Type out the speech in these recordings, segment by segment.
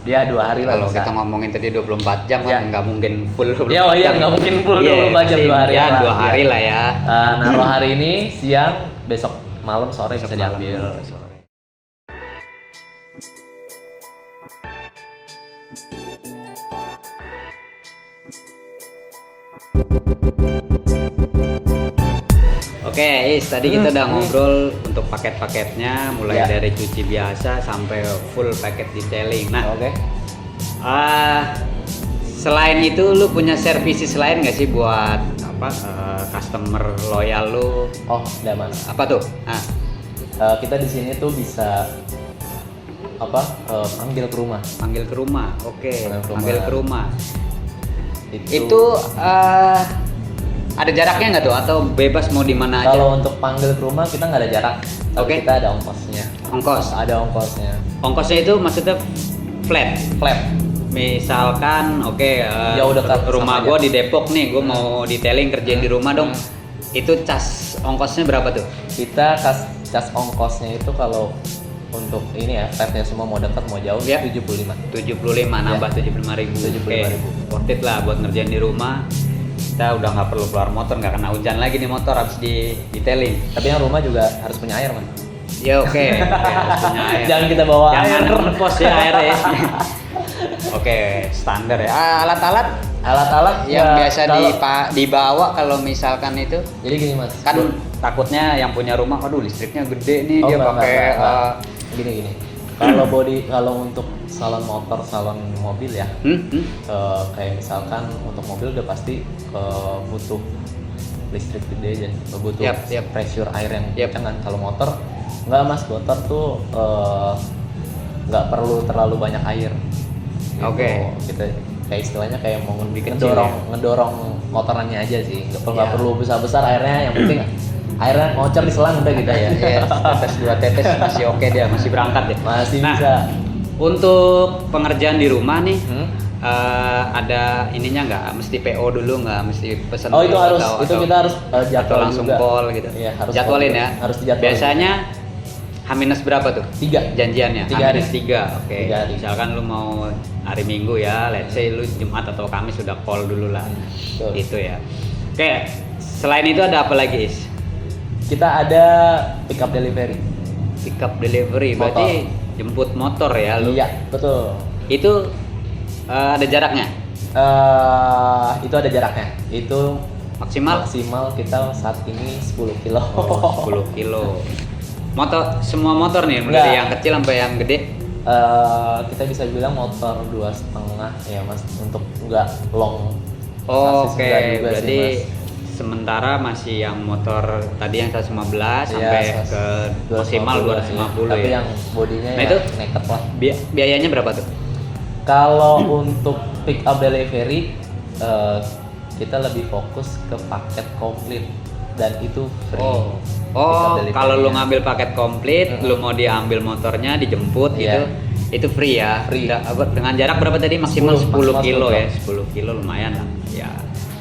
Ya 2 hari lah. Kalau bisa. kita ngomongin tadi 24 jam Ya. kan nggak mungkin full 24 Ya, oh iya nggak mungkin full 24 jam, 2 hari ya, lah. 2 hari lah ya. Naruh hari ini siang, besok malam sore bisa Besok malam, diambil. sore. Oke, tadi kita udah ngobrol untuk paket-paketnya, mulai Ya. dari cuci biasa sampai full paket detailing. Nah, Oke. selain itu lu punya services lain nggak sih buat customer loyal lu? Oh, udah mas. Apa tuh? Kita di sini tuh bisa panggil ke rumah. Panggil ke rumah. Oke, Panggil ke panggil ke rumah. Itu Ada jaraknya nggak tuh atau bebas mau di mana aja? kalau untuk panggil ke rumah kita nggak ada jarak, tapi Oke. kita ada ongkosnya. Ongkos. Ada ongkosnya. Ongkosnya itu maksudnya flat. Flat. Misalkan Jauh dekat rumah sama gue aja. di Depok nih, gue mau detailing kerjain di rumah dong. Itu ongkosnya berapa tuh? Kita cas ongkosnya itu kalau untuk ini ya, flatnya semua mau dekat mau jauh Ya. 75. 75 nambah 75.000. 75.000. Worth it lah buat ngerjain di rumah. Kita udah nggak perlu keluar motor, nggak kena hujan lagi nih motor habis di detailing. Tapi yang rumah juga harus punya air, man. Ya oke, harus punya air. Jangan kita bawa Jangan air. ngepos ya airnya. Oke, standar ya. Alat-alat Alat-alat yang ya, biasa dibawa kalau misalkan itu Jadi gini mas, kan takutnya yang punya rumah, aduh listriknya gede nih, dia enggak, pakai enggak. Gini. Kalau untuk salon motor, salon mobil ya, kayak misalkan untuk mobil udah pasti butuh listrik gede dan butuh Yap. pressure air yang Yap. kencang kan. Kalau motor enggak mas, motor tuh nggak perlu terlalu banyak air. Gitu. Oke. Kita kayak istilahnya kayak mau Lebih kecil ngedorong motorannya aja sih. Nggak Ya. perlu besar-besar airnya, yang penting airnya ngocor di selang udah gitu ya. Iya, tetes 2 tetes masih oke dia, masih berangkat ya. Masih Nah, bisa. Untuk pengerjaan di rumah nih, Hmm? ada ininya nggak? Mesti PO dulu nggak? Mesti pesan Oh itu dulu harus, atau kita harus atau jadwal langsung juga. call gitu. Iya, harus jadwalin call. ya. Harus dijadwalin. Biasanya H- berapa tuh? 3. Janjiannya 3 hari. H-3. Oke. 3 hari. Misalkan lu mau hari Minggu ya, let's say lu Jumat atau Kamis sudah call dulu lah. Betul. Itu ya. Oke. Selain itu ada apa lagi, Is? Kita ada pick up delivery. Pick up delivery, Motor. berarti jemput motor ya lu. Iya, betul. Itu ada jaraknya. Itu ada jaraknya. Itu Maksimal kita saat ini 10 kilo. 10 kilo. Semua motor nih, mulai Enggak. dari yang kecil sampai yang gede. Kita bisa bilang motor 2,5 ya mas, untuk nggak long. Oh, chassis oke, enggak juga sih, berarti Mas. sementara masih yang motor tadi yang 115 Iya, sampai ke maksimal 250 Tapi ya. yang bodinya Nah, ya itu naked lah. Biayanya berapa tuh? Kalau untuk pick up delivery kita lebih fokus ke paket komplit dan itu free. Oh, Pick up delivery-nya. kalau lu ngambil paket komplit, Mm-mm. lu mau diambil motornya, dijemput Iya. itu free ya. Free. Dengan jarak berapa tadi? Maksimal 10 maksimal kilo 10 ya. 10 kilo lumayan lah. Ya,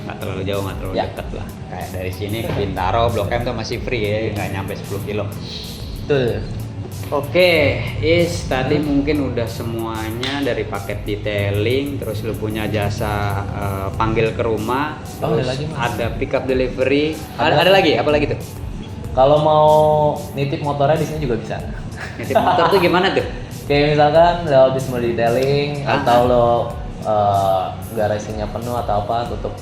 nggak terlalu jauh, nggak terlalu Ya. dekat lah. Kayak dari sini ke Bintaro, Blok M tuh masih free ya, nggak nyampe 10 kilo. Betul. Oke, tadi mungkin udah semuanya dari paket detailing, terus lu punya jasa panggil ke rumah, Oh, terus ada lagi, Mas. ada pick up delivery, Ada. ada lagi, apa lagi tuh? Kalau mau nitip motornya di sini juga bisa. Nitip motor tuh gimana tuh? Kayak misalkan lo habis mau detailing Ah. atau lo garasinya penuh atau apa, tutup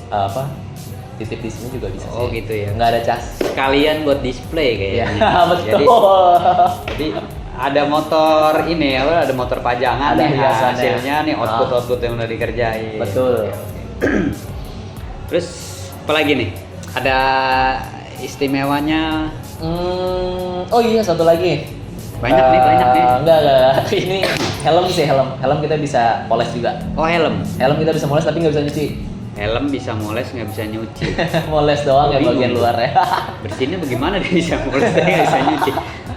titip di sini juga bisa Oh, sih. gitu ya. Nggak ada cas. Sekalian buat display Iya, kayaknya. betul. Jadi ada motor ini ya, ada motor pajangan Ada nih, hiasannya. hasilnya nih output yang udah dikerjain. Betul. Oke. Terus apa lagi nih? Ada istimewanya? Oh iya, satu lagi. Banyak nih. Enggak. Ini helm sih, helm. Helm kita bisa poles juga. Oh, helm. Helm kita bisa moles tapi nggak bisa nyuci. Helm bisa moles, nggak bisa nyuci. Moles doang ya Bingung. bagian luarnya. Bersihnya bagaimana dia bisa moles tapi nggak bisa nyuci?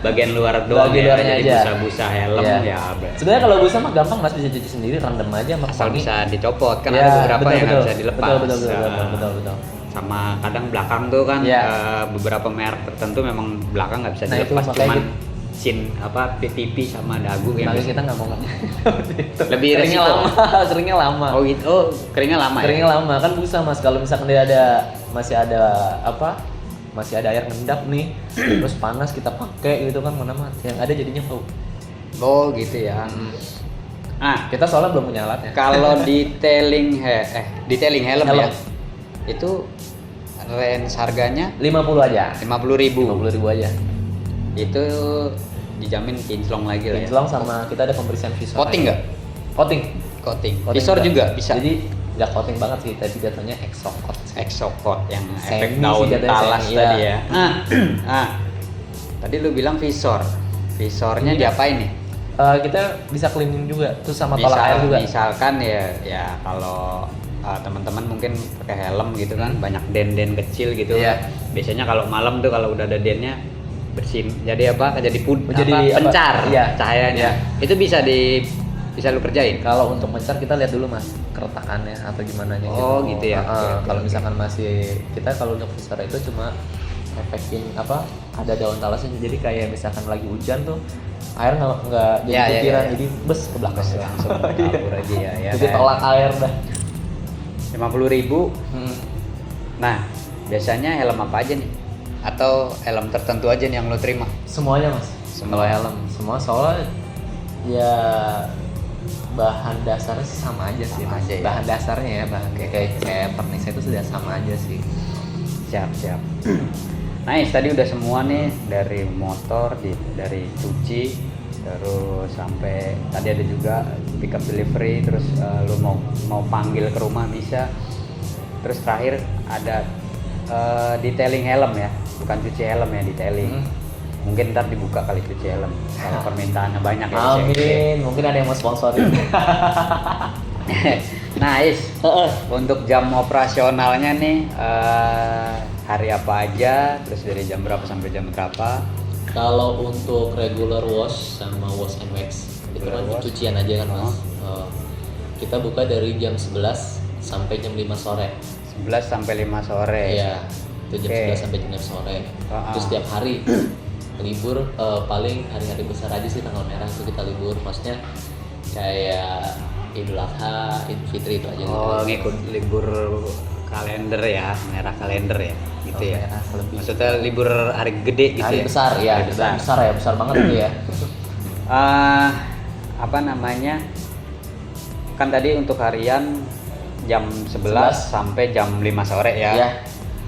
Bagian luar doang Bagian ya, luarnya jadi aja. busa-busa helm Iya. ya. Berarti Sebenarnya kalau busa mah gampang mas, bisa cuci sendiri, rendam aja sama asal wangi. bisa dicopot kan, Ya, ada beberapa betul, yang nggak betul. bisa dilepas. Betul. Sama kadang belakang tuh kan Iya. beberapa merek tertentu memang belakang nggak bisa Nah itu dilepas, makanya cuman pipi sama dagu yang Tapi kita nggak mau lebih keringnya resiko. lama, keringnya lama. Oh gitu, oh keringnya lama Keringnya ya? lama kan busa mas. Kalau misalkan dia masih ada air ngendap nih, terus panas kita pakai gitu kan mana mah yang ada jadinya bau. Oh gitu ya. Nah, Kita soalnya belum punya alatnya. kalau detailing helm ya, Helm. itu range harganya 50 aja. 50.000. 50.000 aja. Itu dijamin kinclong lagi lah ya. Kinclong sama kita ada pemberian visor. Coating nggak? Coating. Coating. Coating Visor juga bisa. Jadi nggak coating banget sih, tapi jatuhnya exocoat. Exocoat yang Semi efek sih daun katanya, talas semi, tadi iya. ya. Tadi lu bilang visor. Visornya Ini diapain nih? Kita bisa cleaning juga, terus sama tolak air juga. Misalkan ya kalau teman-teman mungkin pakai helm gitu kan, banyak den-den kecil gitu. Iya. Biasanya kalau malam tuh kalau udah ada dennya bersin. Jadi apa? Jadi Jadi apa? pencar Iya. cahayanya. Iya. Itu bisa lu kerjain. Kalau untuk mencar kita lihat dulu mas keretakannya atau gimana nya. Oh, gitu ya. Oke, Kalau oke. misalkan masih kita kalau untuk visor itu cuma efekin ada daun talasnya, jadi kayak misalkan lagi hujan tuh air nggak jadi Ya, ya, butiran, ya. jadi bes ke belakang Langsung kabur aja ya. jadi tolak air dah. 50.000. Hmm. Nah, biasanya helm apa aja nih? Atau helm tertentu aja nih yang lo terima? Semuanya mas, Semua. semua helm, semua soalnya ya bahan dasarnya sih sama aja sih Sama mas. aja ya? Bahan dasarnya ya bahan kayak pernisnya itu sudah sama aja sih. Siap. Nice, tadi udah semua nih dari motor, dari cuci, terus sampai tadi ada juga pick up delivery, terus lu mau panggil ke rumah bisa. Terus terakhir ada detailing helm ya, bukan cuci helm ya, detailing. Mungkin ntar dibuka kali cuci helm kalau permintaannya banyak ya. Amin, mungkin ada yang mau sponsorin. Nah, untuk jam operasionalnya nih hari apa aja, terus dari jam berapa sampai jam berapa? Kalau untuk regular wash sama wash and wax itu Regular kan wash. cucian aja kan mas. Kita buka dari jam 11 sampai jam 5 sore. 11 sampai 5 sore. Iya, itu jam Oke. 11 sampai jam 5 sore. Ah. Terus setiap hari libur, paling hari-hari besar aja sih tanggal merah itu kita libur. Maksudnya kayak Idul Adha, Idul Fitri itu aja. Oh, gitu. ngikut libur kalender ya, merah kalender ya, gitu Oh, ya. merah lebih. Maksudnya libur hari gede gitu Hari ya. besar ya, Hari besar. besar ya, besar banget itu ya. Apa namanya? Kan tadi untuk harian jam 11 sampai jam 5 sore ya. Iya.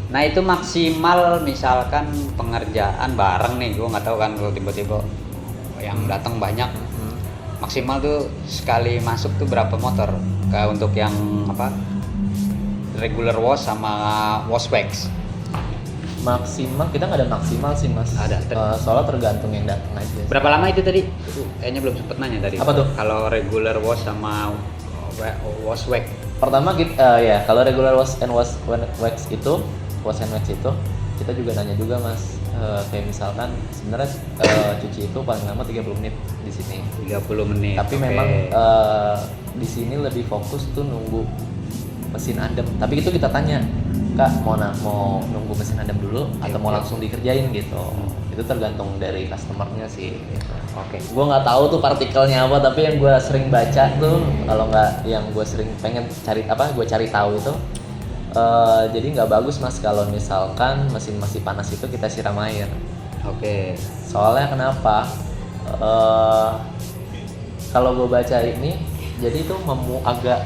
Nah, itu maksimal misalkan pengerjaan bareng nih, gua nggak tahu kan kalau tiba-tiba yang datang banyak. Maksimal tuh sekali masuk tuh berapa motor? Untuk yang regular wash sama wash wax. Maksimal kita nggak ada maksimal sih mas. Ada. Soalnya tergantung yang datang aja. Berapa lama itu tadi? Kayaknya belum sempet nanya tadi. Apa tuh? Kalau regular wash sama wash wax. Pertama kita ya kalau regular wash and wax itu kita juga nanya juga mas. Kayak misalkan sebenarnya cuci itu paling lama 30 menit di sini. 30 menit. Tapi oke. memang di sini lebih fokus tuh nunggu mesin adem. Tapi itu kita tanya, Kak mau nunggu mesin adem dulu atau mau Oke. langsung dikerjain gitu. Itu tergantung dari customernya sih. Gitu. Oke. Gue nggak tahu tuh partikelnya apa, tapi yang gue sering baca tuh kalau nggak yang gue sering pengen gue cari tahu itu. Jadi nggak bagus mas kalau misalkan mesin masih panas itu kita siram air. Oke. Soalnya kenapa? Kalau gue baca ini, jadi itu agak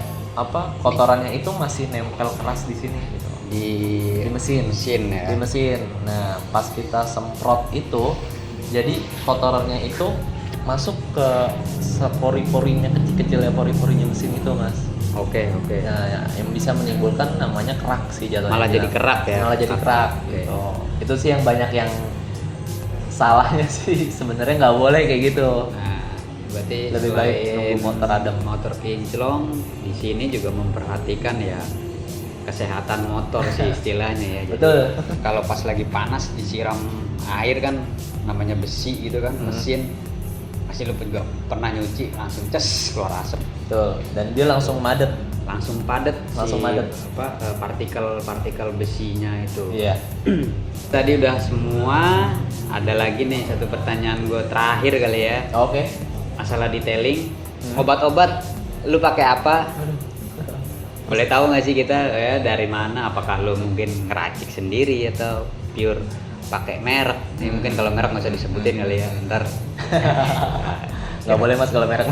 kotorannya itu masih nempel keras di sini gitu. Di mesin. Mesin ya. Di mesin. Nah pas kita semprot itu, jadi kotorannya itu masuk ke pori-porinya kecil-kecilnya pori-porinya mesin itu mas. Oke. Nah, yang bisa menimbulkan namanya kerak sih jatuhnya. Malah jadi kerak ya? Malah jadi kerak. Oke. Gitu. Itu sih yang banyak yang salahnya sih sebenarnya nggak boleh kayak gitu. Nah, berarti Lebih baik selain nunggu motor adem. Motor kinclong di sini juga memperhatikan ya kesehatan motor sih istilahnya ya. Jadi, Betul. kalau pas lagi panas disiram air kan namanya besi gitu kan, mesin pasti lu juga pernah nyuci langsung ces keluar asap. Betul. Dan dia langsung madet. Langsung padat Langsung padat. partikel besinya itu. Iya. Tadi udah semua ada lagi nih satu pertanyaan gue terakhir kali ya. Oke. Masalah detailing. Obat-obat lu pakai apa? Boleh tahu nggak sih kita ya dari mana? Apakah lu mungkin ngeracik sendiri atau pure pakai merek? Nih mungkin kalau merek nggak usah disebutin kali ya. Ntar Nggak boleh mas kalau merek.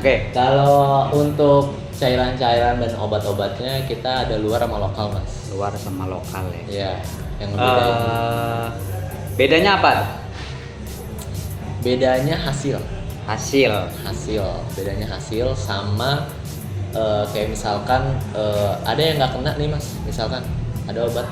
Oke. Kalau untuk cairan-cairan dan obat-obatnya kita ada luar sama lokal mas. Luar sama lokal ya. Iya. Yang bedain. Bedanya apa? Bedanya hasil. Bedanya hasil sama kayak misalkan ada yang nggak kena nih mas. Misalkan ada obat,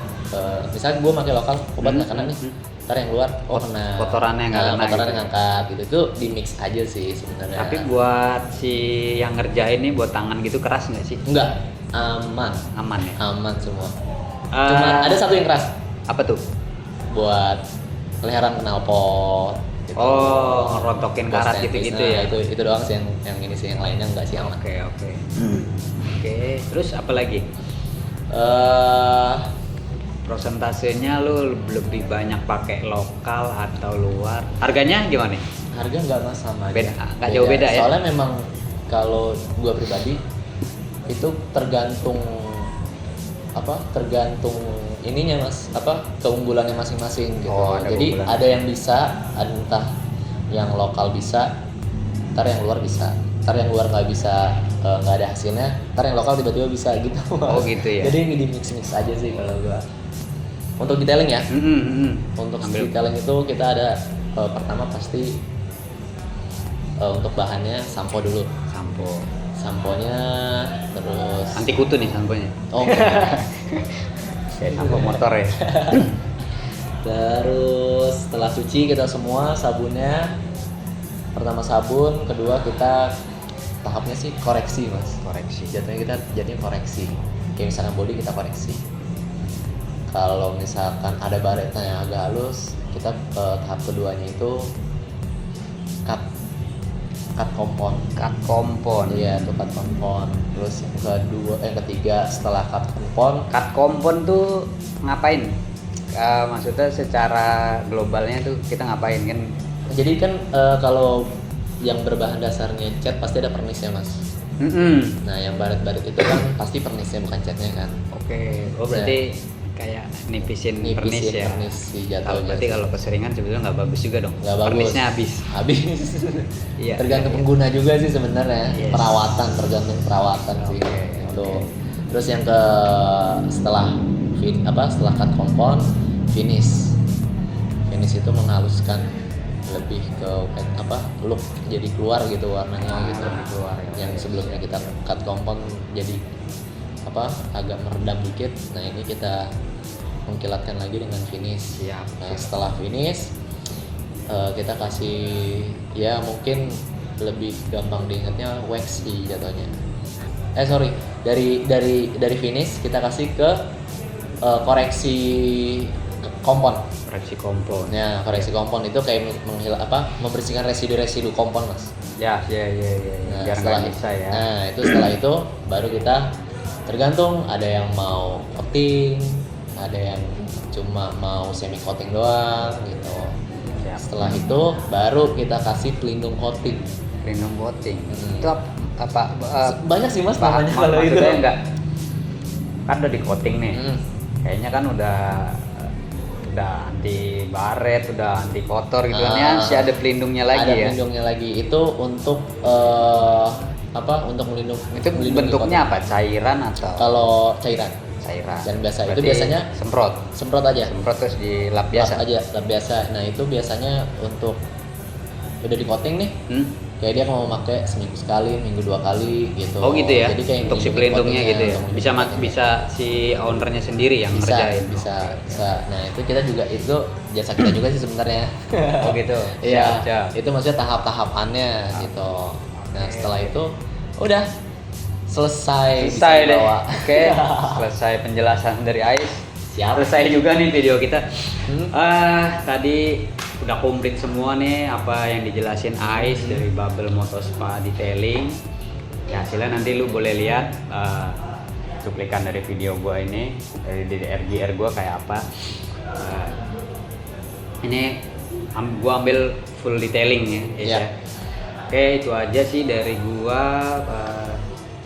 misalkan gue pakai lokal obat nggak kena nih. Ntar yang luar kena kotorannya nggak kena kotorannya gitu. ngangkat gitu, itu di mix aja sih sebenarnya. Tapi buat si yang ngerjain nih buat tangan gitu keras nggak sih? enggak, aman Ya. aman semua. Cuma ada satu yang keras Apa tuh? buat leheran knalpot gitu. Oh, ngerontokin Buat karat stainless. gitu-gitu Nah, ya. itu doang sih yang ini sih, yang lainnya enggak sih aman. Oke. Oke, terus apa lagi? Prosentasenya lu lebih banyak pakai lokal atau luar? Harganya gimana nih? Harga enggak mas sama aja. Nggak jauh beda ya? Soalnya memang kalau gua pribadi itu tergantung ininya mas, keunggulannya masing-masing gitu. Oh, ada jadi keunggulan. ada yang bisa, entah yang lokal bisa, ntar yang luar bisa, ntar yang luar nggak bisa, nggak ada hasilnya, ntar yang lokal tiba-tiba bisa gitu mas. Oh, gitu ya? Jadi ini di mix aja sih kalau gua. Untuk detailing ya, untuk detailing itu kita ada pertama pasti untuk bahannya sampo dulu. Samponya terus Anti kutu nih samponya. oh Kayak sampo motor ya. terus setelah cuci kita semua sabunnya, pertama sabun, kedua kita tahapnya sih koreksi mas. Jadinya koreksi, kayak misalkan body kita koreksi. Kalau misalkan ada baretnya yang agak halus, kita ke tahap keduanya itu cut kompon. Iya, itu cut kompon. Terus yang ketiga setelah cut kompon, Cut kompon tuh ngapain? Maksudnya secara globalnya tuh kita ngapain kan? jadi kan kalau yang berbahan dasarnya cat pasti ada pernisnya mas. Nah yang baret-baret itu kan pasti pernisnya bukan catnya kan. Oke. Oh berarti kayak nipisin pernis ya. Pernis si Kalau jatuhnya. berarti kalau keseringan sebetulnya nggak bagus juga dong. Nggak bagus. Pernisnya habis. Iya. Tergantung pengguna juga sih sebenarnya. Yes. Tergantung perawatan sih Oke, itu. oke. Terus yang setelah cut kompon, finish itu menghaluskan, lebih ke look, jadi keluar gitu warnanya gitu. Keluar ya. Yang sebelumnya kita cut kompon jadi agak meredam dikit. Nah ini kita mengkilatkan lagi dengan finish. Siap. Nah setelah finish kita kasih, ya mungkin lebih gampang diingatnya wax sih jatuhnya. Dari finish kita kasih ke koreksi kompon. Ya, koreksi kompon itu kayak membersihkan residu kompon mas. Ya. Nah, Biar setelah nggak bisa ya. Nah itu setelah itu baru kita tergantung, ada yang mau coating, ada yang cuma mau semi coating doang gitu. Siap. Setelah itu baru kita kasih pelindung coating. Itu apa? Banyak sih mas namanya kalau itu. Maksudnya enggak kan udah di coating nih. Kayaknya kan udah anti baret, udah anti kotor gitu kan ya. Masih ada pelindungnya lagi ya. Pelindungnya lagi itu untuk untuk melindungi. Itu bentuknya apa? Cairan atau? Kalau cairan. Dan biasa itu biasanya semprot aja. Semprot terus dilap biasa. Lap biasa. Nah itu biasanya untuk udah di coating nih. Kayak dia mau pakai seminggu sekali, minggu 2 kali gitu. Oh gitu ya. Jadi kayak untuk si pelindungnya gitu ya. Bisa si ownernya sendiri yang ngerjain. Bisa. Nah, itu kita juga, itu jasa kita juga sih sebenarnya. Oh gitu. Iya. Siap. Itu maksudnya tahap-tahapannya gitu. Nah, setelah itu udah selesai deh. Bawa. Oke. Selesai penjelasan dari Ais. Siap. Selesai juga nih video kita. Tadi udah komplit semua nih apa yang dijelasin Ais dari Bubble Moto Spa Detailing. Ya hasilnya nanti lu boleh lihat cuplikan dari video gua ini, dari RGR gua kayak apa. Ini gua ambil full detailing ya, Is, Ya. ya. Oke, itu aja sih dari gua.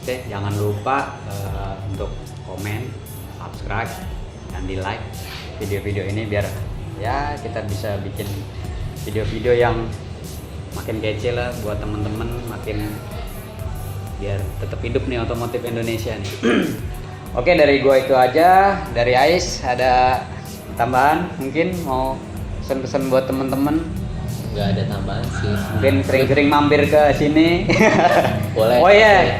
Jangan lupa untuk komen, subscribe, dan di like video-video ini biar ya kita bisa bikin video-video yang makin kece lah buat temen-temen, makin biar tetap hidup nih otomotif Indonesia nih. Oke, dari gua itu aja. Dari Ais ada tambahan mungkin mau pesan-pesan buat temen-temen? Nggak ada tambahan sih. Mungkin sering-sering mampir ke sini. Boleh. Oh iya.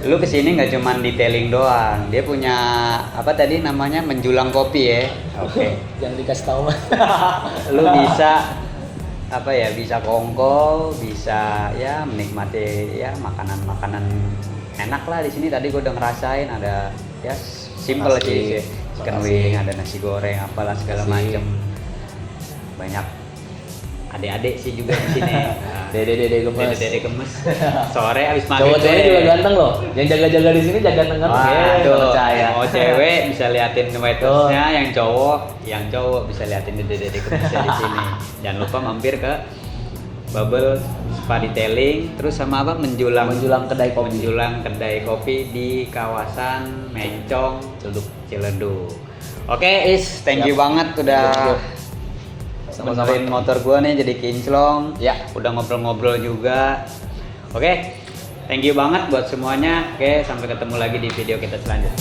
Lu kesini nggak cuman detailing doang, dia punya apa tadi namanya menjulang kopi ya. Oke. Jangan dikasih tahu. Lu bisa apa ya, bisa kongko, bisa ya menikmati ya makanan-makanan enak lah di sini. Tadi gue udah ngerasain ada ya simple sih, chicken wing, ada nasi goreng, apalah segala macem. Banyak adik-adik sih juga di sini. Dede gemes. Dede gemes. Sore abis maghrib. Cowok-cowoknya juga ganteng loh. Yang jaga-jaga di sini jaga ganteng. Waduh, percaya. mau cewek bisa liatin waitersnya, yang cowok bisa liatin dede gemesnya di sini. Jangan lupa mampir ke Bubble Spa Detailing, terus sama apa menjulang kedai kopi di kawasan Mencong, Ciledug. Oke, Is, thank you banget udah benerin motor gua nih jadi kinclong. Ya, udah ngobrol-ngobrol juga. Oke, thank you banget buat semuanya. Oke, sampai ketemu lagi di video kita selanjutnya.